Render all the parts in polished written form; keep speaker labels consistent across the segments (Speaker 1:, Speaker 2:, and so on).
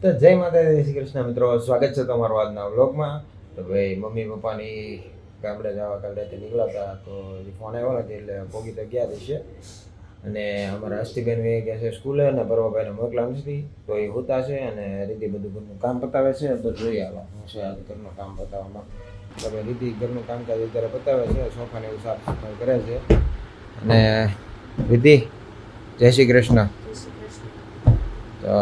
Speaker 1: તો જય માતાજી, શ્રી કૃષ્ણ મિત્રો, સ્વાગત છે તમારું આજના વ્લોગમાં. તો ભાઈ મમ્મી પપ્પાની ગામડે જવા કાલથી નીકળ્યા હતા, તો ફોન આવ્યો નથી એટલે પોગી તો ગયા દેશે. અને અમારા હસ્તીબેન એ ગયા છે સ્કૂલે અને પર્વભાઈને મોકલા નથી, તો એ હોતા છે અને રીતિ બધું ઘરનું કામ પતાવે છે. તો જોઈએ હાલો હું છે આજે ઘરનું કામ પતાવવામાં. તો ભાઈ રીતિ ઘરનું કામકાજ અત્યારે પતાવે છે, સોફાને એવું સાફ સફાઈ કરે છે. અને રીતિ જય શ્રી કૃષ્ણ. તો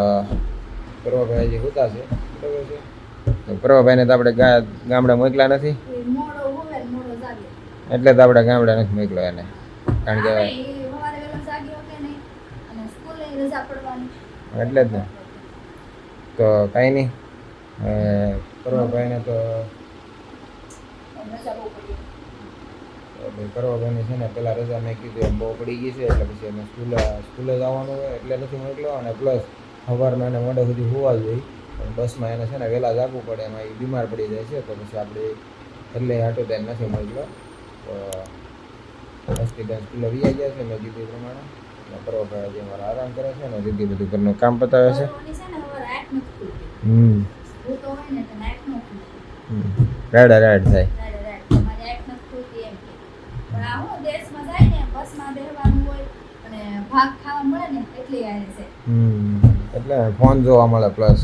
Speaker 1: પર્વભાઈ હજી હોતા છે, બરાબર છે. તો પર્વભાઈને તો આપણે ગામડે મોકલા નથી, એટલે તો આપણે ગામડે નથી મોકલ્યો એને, કારણ કે એટલે જ ને. તો કાંઈ નહીં, પર્વભાઈને તો પર્વભાઈને છે ને પેલા રજા મેં કીધું એમ બહુ પડી ગઈ છે, એટલે પછી અમે સ્કૂલે જવાનું હોય એટલે નથી મોકલ્યો. અને પ્લસ સવારમાં એને મોડે સુધી હોવા જોઈએ, પણ બસમાં એને છે ને વહેલા જાગવું પડે, એમાં એ બીમાર પડી જાય છે. તો પછી આપણે એટલે હાટું ત્યાં નથી મોકલ્યો. તો હસ્તીબેન સ્કૂલે વી ગયા છે મેં કીધું પ્રમાણે. પર્વભાઈ હજી અમારા આરામ કરે છે ને દીદી બધું ઘરનું કામ પતાવે છે. રાડા રાડ થાય. એટલે ફોન જોવા મળે, પ્લસ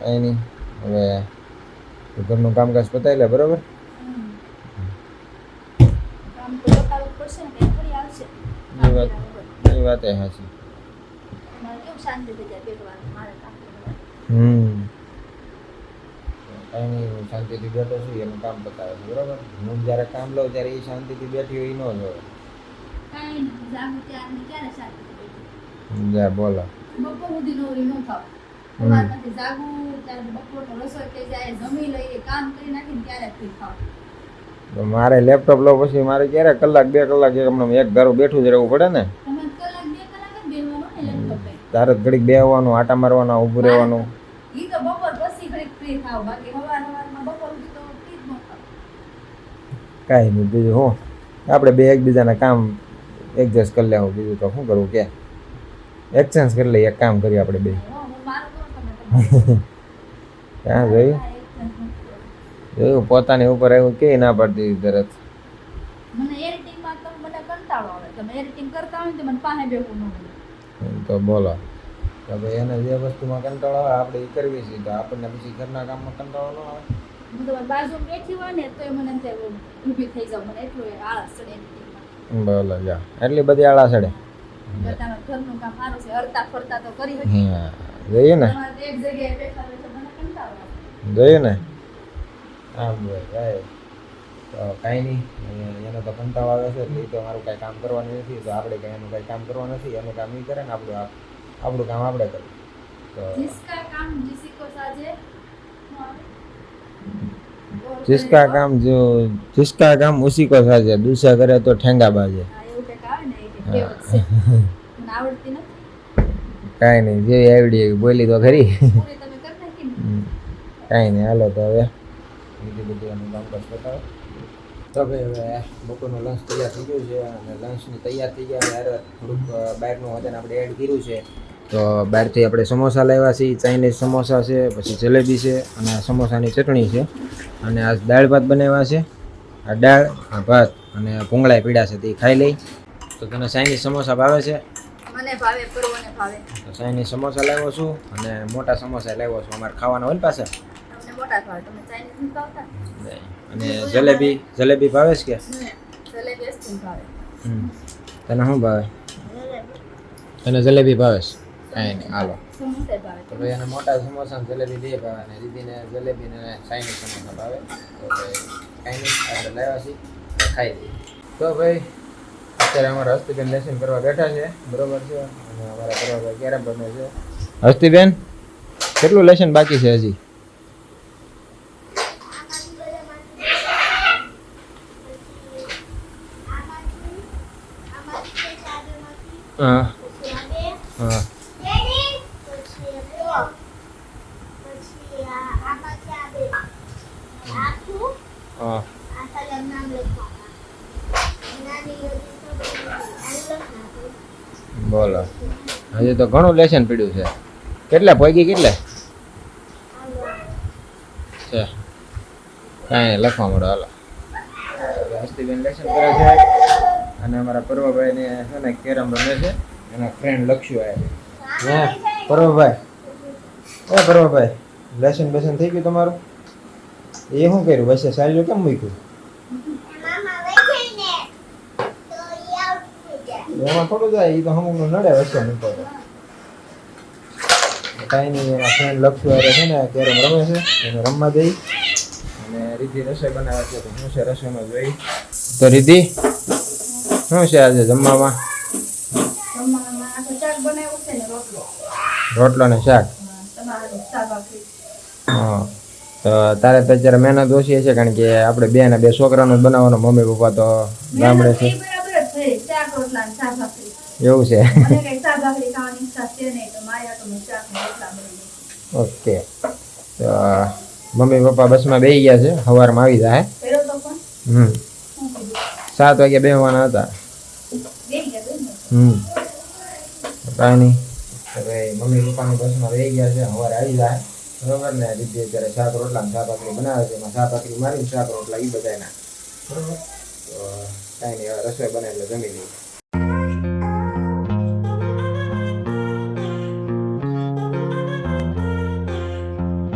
Speaker 1: કઈ નહીં. હવે ઘરનું કામકાજ પતાવી લે, બરોબર. એ વાત એ હાચી. કઈ નહીં, શાંતિથી બેઠો છું, એનું કામ પતાવે છે, બરોબર. હું જ્યારે કામ લઉં ત્યારે એ શાંતિથી બેઠી હોય, એ ન જોવે. જા બોલો. મારે લેપટોપ લો પછી મારે ક્યારે કલાક 2 કલાક એક ધારું બેઠું જ રહેવું પડે ને. તારે ઘડીક બેહવાનું, આટા મારવાના, ઊભું રહેવાનું. કાંઈ નહીં, બીજું હું આપણે બે એકબીજાના કામ એડજસ્ટ કરી લેવું, બીજું તો શું કરવું કે એક્સચેન્જ કરી લઈએ, એક કામ કરીએ આપણે બે. ક્યાં જોયું પોતાની ઉપર એવું કે ના પડતી તરત. તો બોલો, હવે એને જે વસ્તુમાં કંટાળો આવે આપણે એ કરવી છે, તો આપણને પછી ઘરના કામમાં કંટાળો ન આવે. બોલો જા, એટલી બધી આળા ચડે. જોયું ને, જોયું ને. આમ ભાઈ તો કાંઈ નહીં, એનો તો કંટાળો આવે છે એટલે એ તો મારું કાંઈ કામ કરવાનું નથી, તો આપણે કાંઈ એનું કાંઈ કામ કરવાનું નથી. એનું કામ એ કરે ને આપણું કામ આપણે કરીએ. તો जिसका काम उसी को साजे, दूसरा करे तो ठेंगा बाजे. કાંઈ નહીં, જેવી આવડી એવી બોલી તો ખરી. કાંઈ નહીં, હાલો તો હવે બીજું બધું એનું કામકાજ બતાવે. તો ભાઈ હવે બપોરનું લંચ તૈયાર થઈ ગયું છે, અને લંચની તૈયાર થઈ ગયા ત્યારે થોડુંક બહારનું વજન આપણે એડ કર્યું છે. તો બહારથી આપણે સમોસા લાવ્યા છીએ, ચાઇનીઝ સમોસા છે, પછી જલેબી છે, અને સમોસાની ચટણી છે. અને આ દાળ ભાત બનાવ્યા છે, આ દાળ, આ ભાત અને ભૂંગળા પીડા છે, તે ખાઈ લઈ. તો તને ચાઇનીઝ સમોસા ભાવે છે? મને ભાવે, પર્વને ભાવે. તો ચાઇનીઝ સમોસા લાવ્યો છું અને મોટા સમોસા લાવ્યો છું, અમારે ખાવાના હોય ને પાસે. તમને મોટા ભાવે, તમને ચાઇનીઝ નથી ભાવતા? અને જલેબી ભાવે છે કે? જલેબી જ ભાવે. તને શું ભાવે? તને જલેબી ભાવે છે? કાંઈ નહીં, હાલો. તો ભાઈ એને મોટા સમોસા જલેબી બે ભાવે, અને દીદીને જલેબી ને ચાઇનીઝ સમોસા ભાવે. તો ભાઈ કાંઈ નહીં, આપણે લાવ્યા છીએ, ખાઈ લઈએ. તો ભાઈ અત્યારે અમારા હસ્તીબેન લેસન કરવા બેઠા છે, બરોબર છે. અને અમારા કરવા ક્યારે બને છે? હસ્તીબેન કેટલું લેસન બાકી છે હજી? હા હા. બોલો, હજી હજી તો ઘણું લેસન પીડ્યું છે. કેટલા પૈકી કેટલે છે? કાંઈ લખવા મળો હાલો. હસ્તીબેન લેસન કરે છે અને અમારા પર્વભાઈને છે ને કેરમ રમે છે. એના ફ્રેન્ડ લક્ષ્યો આવ્યા છે. પર્વભાઈ લેસન બેસન થઈ ગયું તમારું? એ શું કર્યું? બસ સારી કેમ મૂક્યું? એમાં થોડું જાય, એ તો અમુક નડે વચ્ચે મૂકો તો કાંઈ નહીં. એના ફ્રેન્ડ લક્ષ્યો આવે છે ને કેરમ રમે છે, એને રમવા દઈ. અને રીતિ રસોઈ બનાવે છે. તો શું છે રસોઈમાં જોઈ તો રીતિ શું છે આજે જમવામાં? રોટલો ને શાક. હા, તો તારે તો અત્યારે મહેનત ઓછી છે કારણ કે આપણે બે ને બે છોકરાનું જ બનાવવાનું. મમ્મી પપ્પા તો ગામડે છે. એવું છે? ઓકે. તો મમ્મી પપ્પા બસમાં બેસી ગયા છે, સવારમાં આવી જાય. 7 વાગે બેસવાના હતા. કાંઈ નહીં, હવે મમ્મી પપ્પાની બસમાં બેસી ગયા છે, સવારે આવી જાય. બરોબર ને? દીદી અત્યારે શાક રોટલા ને શાક ભાખરી બનાવે છે. એમાં શાક ભાખરી મારીને શાક રોટલા એ બધાના. બરોબર? તો કાંઈ નહીં, હવે રસોઈ બને એટલે જમી લઈએ.